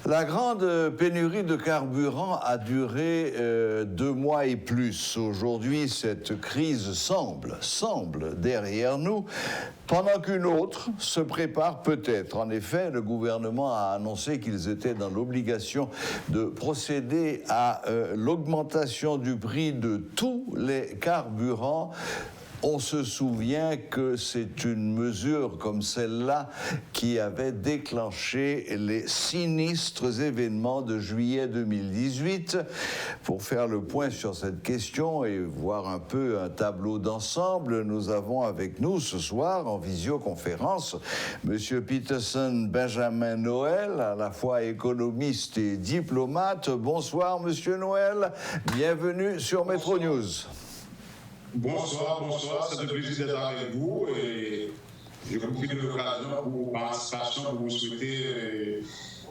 La grande pénurie de carburant a duré 2 mois et plus. Aujourd'hui, cette crise semble derrière nous, pendant qu'une autre se prépare peut-être. En effet, le gouvernement a annoncé qu'ils étaient dans l'obligation de procéder à l'augmentation du prix de tous les carburants. On se souvient que c'est une mesure comme celle-là qui avait déclenché les sinistres événements de juillet 2018. Pour faire le point sur cette question et voir un peu un tableau d'ensemble, nous avons avec nous ce soir en visioconférence M. Peterson Benjamin Noël, à la fois économiste et diplomate. Bonsoir M. Noël, bienvenue sur Metro News. Bonsoir, c'est un plaisir d'être avec vous et je profite de l'occasion pour vos participations, pour vous souhaiter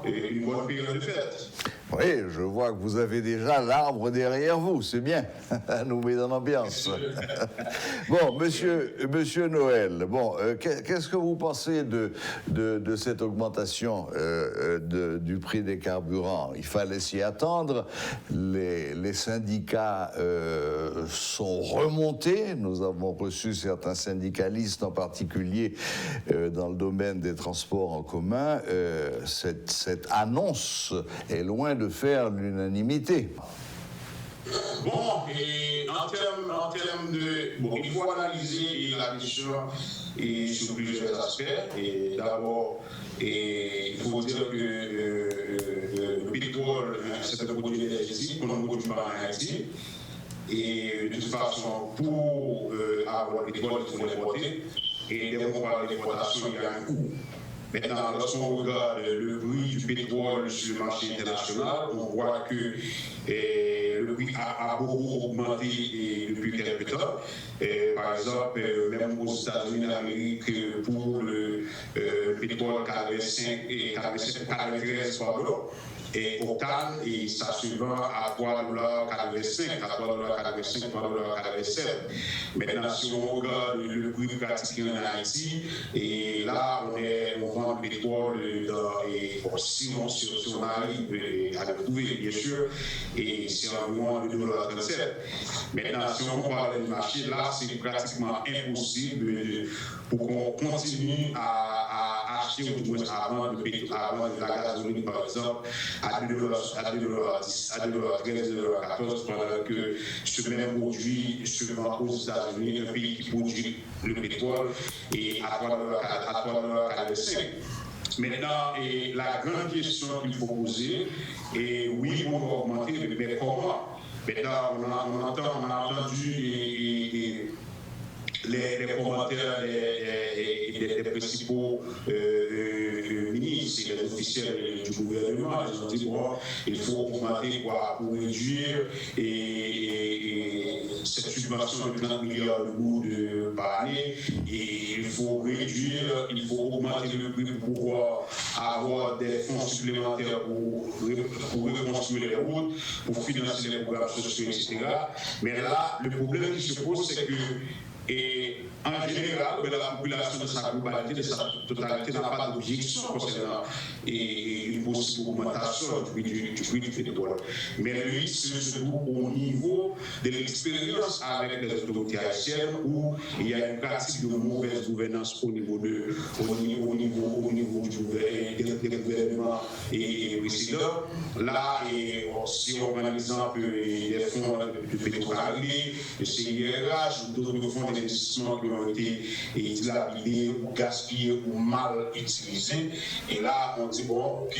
une bonne période de fête. Oui, je vois que vous avez déjà l'arbre derrière vous, c'est bien, nous met dans l'ambiance. Bon, monsieur Noël, qu'est-ce que vous pensez de cette augmentation du prix des carburants? Il fallait s'y attendre, les syndicats sont remontés, nous avons reçu certains syndicalistes, en particulier dans le domaine des transports en commun. Cette annonce est loin de faire l'unanimité. Bon, et en termes de... Bon, il faut analyser la question sur plusieurs aspects. Et d'abord, il faut dire que le pétrole, c'est un produit énergétique qu'on ne produit pas en Haïti. Et de toute façon, pour avoir le pétrole, il faut l'importer. Et dès qu'on parle d'importation, il y a un coût. Maintenant, lorsqu'on regarde le prix du pétrole sur le marché international, on voit que le prix a beaucoup augmenté depuis quelques temps. Par exemple, même aux États-Unis d'Amérique, pour le pétrole 93, pardon, et octane, et ça se vend à $3,85, à $3,85, $3,87. Maintenant, si on regarde le prix pratiqué en Haïti, et là, on vend le pétrole, si on arrive à le trouver, bien sûr, et c'est environ $2,37. Maintenant, si on parle du marché, là, c'est pratiquement impossible pour qu'on continue à acheter, ou du moins à vendre la gasoline, par exemple, à $2,10, à $2,13, $2,14, pendant que ce même produit se vend aux États-Unis, un pays qui produit le pétrole, et à $3,45. Maintenant, la grande question qu'il faut poser, et oui, on va augmenter, mais comment? Maintenant, on a entendu les commentaires des principaux ministres et les officiels du gouvernement. Ils ont dit, bon, il faut augmenter pour réduire cette subvention de 30 milliards d'euros par année. Et il faut réduire, il faut augmenter le prix pour pouvoir avoir des fonds supplémentaires pour reconstruire les routes, pour financer les programmes sociaux, etc. Mais là, le problème qui se pose, c'est que en général, la population de sa globalité, de sa totalité, n'a pas d'objection concernant une possible augmentation du prix du pétrole. Mais lui, se trouve au niveau de l'expérience avec les autorités haïtiennes où il y a une pratique de mauvaise gouvernance au niveau du gouvernement précédent. Là, si on prend l'exemple des fonds de pétrole, le CIRH, d'autres fonds d'investissement qui ont été dilapidés ou gaspillés ou mal utilisés. Et là, on dit, bon, OK,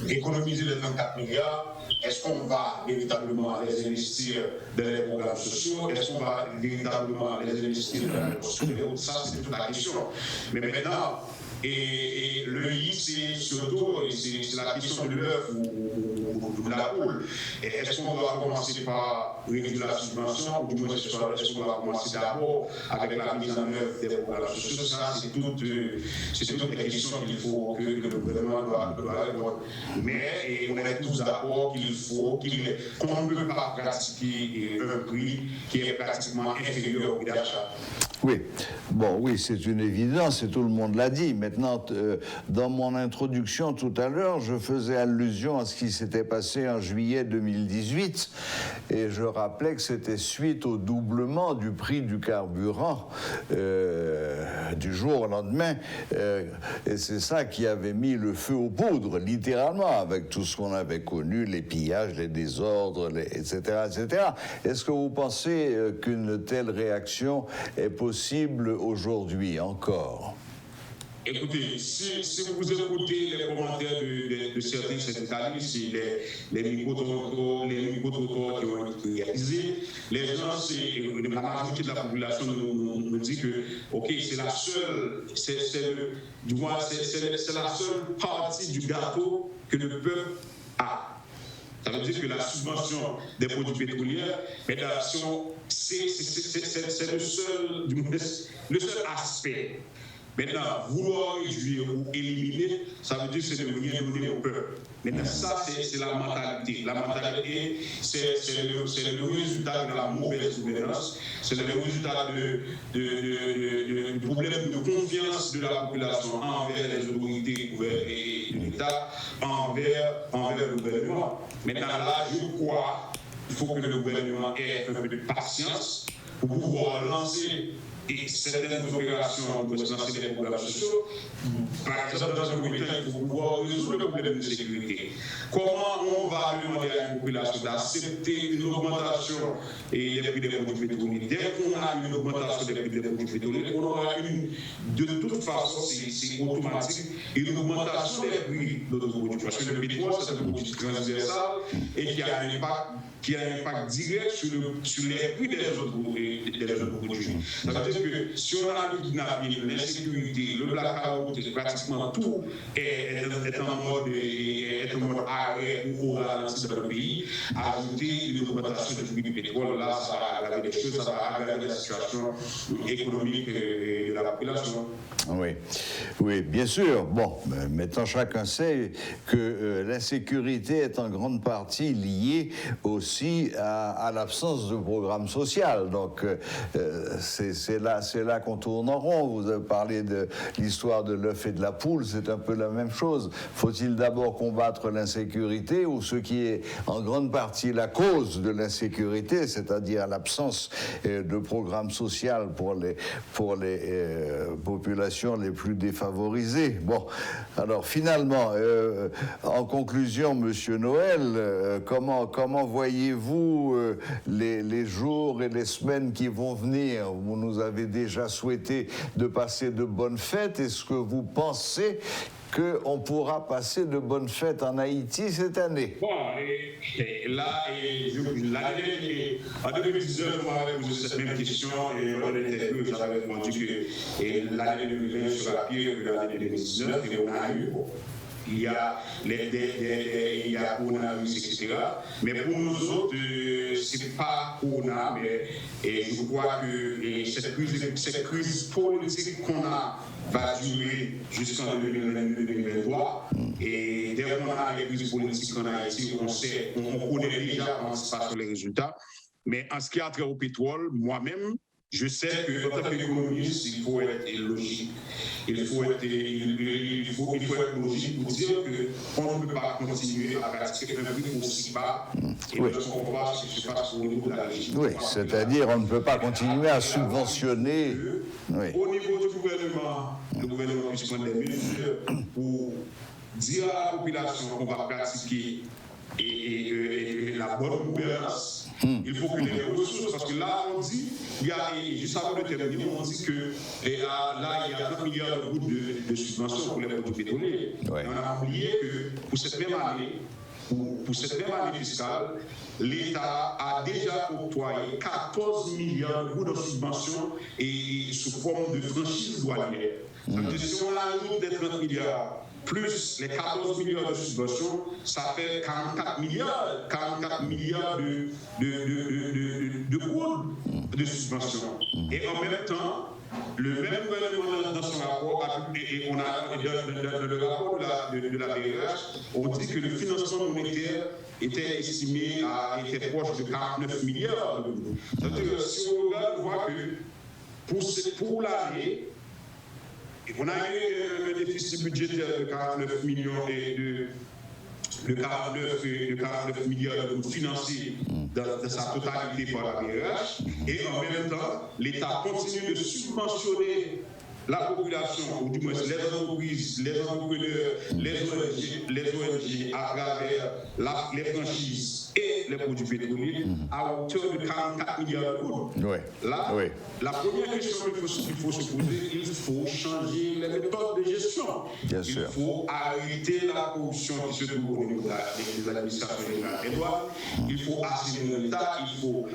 économiser les 34 milliards, est-ce qu'on va véritablement les investir dans les programmes sociaux? Est-ce qu'on va véritablement les investir dans les ressources? Ça, c'est toute la question. Mais maintenant, et le I, c'est surtout c'est la question de l'œuf ou de la poule. Est-ce qu'on doit commencer par réduire la subvention, ou du moins est-ce qu'on doit commencer d'abord avec la mise en œuvre des programmes sociaux? Ça, c'est toutes les questions qu'il faut que le gouvernement doit répondre. Mais on est tous d'accord qu'on ne peut pas pratiquer un prix qui est pratiquement inférieur au prix d'achat. Oui, bon, oui, c'est une évidence et tout le monde l'a dit. Maintenant, dans mon introduction tout à l'heure, je faisais allusion à ce qui s'était passé en juillet 2018 et je rappelais que c'était suite au doublement du prix du carburant du jour au lendemain. Et c'est ça qui avait mis le feu aux poudres, littéralement, avec tout ce qu'on avait connu, les pillages, les désordres, etc., etc. Est-ce que vous pensez qu'une telle réaction est possible aujourd'hui encore? Écoutez, si vous écoutez les commentaires de certains syndicalistes, les micro-trottoirs qui ont été réalisés, les gens, la majorité de la population nous dit que, OK, c'est la seule partie du gâteau que le peuple a. Ça veut dire que la subvention des produits pétroliers, c'est le seul aspect. Maintenant, vouloir réduire ou éliminer, ça veut dire que c'est de rien donner au peuple. Maintenant, ça, c'est la mentalité. La mentalité, c'est le résultat de la mauvaise gouvernance, c'est le résultat du problème de confiance de la population envers les autorités et de l'État, envers le gouvernement. Maintenant, là, je crois qu'il faut que le gouvernement ait un peu de patience pour pouvoir lancer certaines opérations pour lancer des programmes sociaux. Par exemple, dans un premier temps, il faut pouvoir résoudre le problème de sécurité. Comment on va demander à une population d'accepter une augmentation des prix des produits pétroliers? Dès qu'on a une augmentation des prix des produits pétroliers, on aura de toute façon, c'est automatique, une augmentation des prix de nos produits. Parce que le pétrole, c'est un produit transversal et qui a un impact direct sur les prix des autres produits. Ça veut dire que si on a le kidnapping, l'insécurité, le blackout, pratiquement tout est en mode arrêt ou au ralenti dans le pays, ajouter une augmentation du prix du pétrole, là, ça va aggraver les choses, ça va aggraver la situation économique de la population. Oui, bien sûr. Bon, maintenant chacun sait que l'insécurité est en grande partie liée aussi à l'absence de programme social. Donc c'est là qu'on tourne en rond. Vous avez parlé de l'histoire de l'œuf et de la poule, c'est un peu la même chose. Faut-il d'abord combattre l'insécurité ou ce qui est en grande partie la cause de l'insécurité, c'est-à-dire l'absence de programme social pour les populations les plus défavorisées. Bon, alors finalement, en conclusion, Monsieur Noël, comment voyez-vous les jours et les semaines qui vont venir? Vous nous avez déjà souhaité de passer de bonnes fêtes. Est-ce que vous pensez qu'on pourra passer de bonnes fêtes en Haïti cette année? Bon, en 2019, on m'avait posé cette même question et on était peu, j'avais répondu que l'année 2020 sera pire que l'année 2019 et on a eu. Il y a coronavirus, etc. Mais pour nous autres, c'est pas corona, mais je crois que cette crise politique qu'on a va durer jusqu'en 2022-2023. Et dès qu'on a les crises politiques en Haïti, on connaît déjà comment se passent les résultats. Mais en ce qui a trait au pétrole, moi-même, je sais que en tant qu'économiste, il faut être logique. Il faut être logique pour dire qu'on ne peut pas continuer à pratiquer un prix aussi bas. Et lorsqu'on voit ce qui se passe au niveau de la Régie. Oui, c'est-à-dire on ne peut pas continuer à subventionner. Au niveau du gouvernement, le gouvernement puisse prendre des mesures pour dire à la population qu'on va pratiquer la bonne gouvernance. Il faut que les ressources, parce que là, on dit, juste avant de terminer, on dit que là, il y a 30 milliards de gouttes de subventions pour les produits pétroliers. Ouais. On a oublié que pour cette même année fiscale, l'État a déjà octroyé 14 milliards de gouttes de subventions et sous forme de franchise douanière. Donc, si on ajoute des 30 milliards, plus les 14 milliards de subventions, ça fait 44 milliards de gouttes de subventions. Et en même temps, le même gouvernement dans son rapport, et on a dans le rapport de la BRH, on dit que le financement monétaire était estimé était proche de 49 milliards de gouttes. C'est-à-dire, si on regarde, on voit que pour l'année, On a eu un déficit budgétaire de 49 millions et de 49 milliards d'euros financiers dans sa totalité par la BRH. Et en même temps, l'État continue de subventionner la population, ou du moins les entreprises, les entrepreneurs, les ONG à travers les franchises et les produits pétroliers à hauteur de 44 milliards d'euros. Oui. Là, oui. La première question qu'il faut se poser, il faut changer les méthodes de gestion. Bien sûr. Il faut arrêter la corruption qui se trouve au niveau des administrations des douanes. Il faut assainir l'État, il faut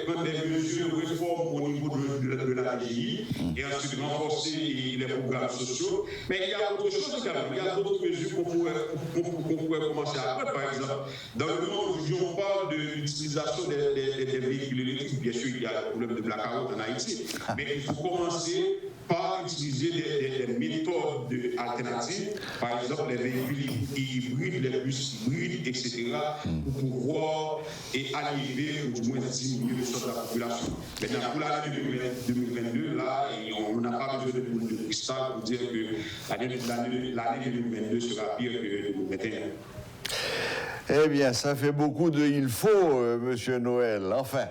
prendre des mesures de réforme au niveau de la DGI et ensuite renforcer les programmes sociaux. Mais il y a autre chose également. Il y a d'autres mesures qu'on pourrait commencer à prendre. Par exemple, dans le moment où on parle de l'utilisation des véhicules électriques, bien sûr, il y a le problème de blackout en Haïti. Mais il faut commencer par utiliser des méthodes alternatives, par exemple les véhicules hybrides, les bus hybrides, etc., pour pouvoir arriver ou du moins diminuer le sort de la population. Maintenant, pour l'année 2022, là, on n'a pas besoin de boule de cristal pour dire que l'année 2022 sera pire que 2021. Eh bien, ça fait beaucoup de il faut, Monsieur Noël. Enfin,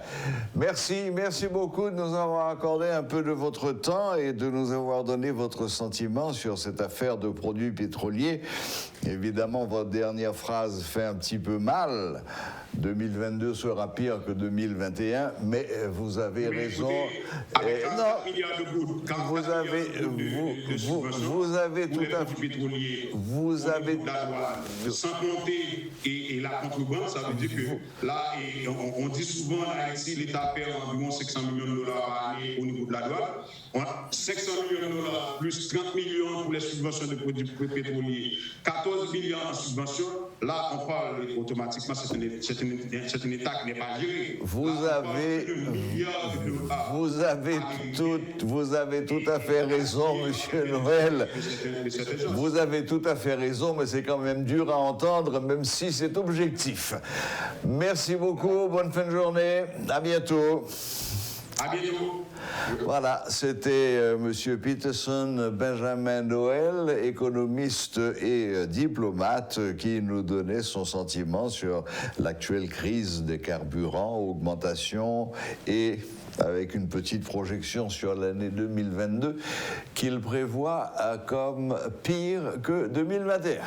merci beaucoup de nous avoir accordé un peu de votre temps et de nous avoir donné votre sentiment sur cette affaire de produits pétroliers. Évidemment, votre dernière phrase fait un petit peu mal. 2022 sera pire que 2021, mais vous avez raison. Vous avez tout à fait. Vous avez. Sans compter et la contrebande, ça veut dire que là, on dit souvent en Haïti, l'État perd environ 500 millions de dollars par année au niveau de la douane. On a 500 millions de dollars plus 30 millions pour les subventions de produits pétroliers, 14 millions en subventions. Là, on parle automatiquement, c'est un État qui n'est pas géré. Vous avez tout à fait raison, Monsieur Noël. Vous avez tout à fait raison, mais c'est quand même dur à entendre, même si c'est objectif. Merci beaucoup, bonne fin de journée, à bientôt. À bientôt. Voilà, c'était Monsieur Peterson Benjamin Noël, économiste et diplomate, qui nous donnait son sentiment sur l'actuelle crise des carburants, augmentation et avec une petite projection sur l'année 2022 qu'il prévoit comme pire que 2021.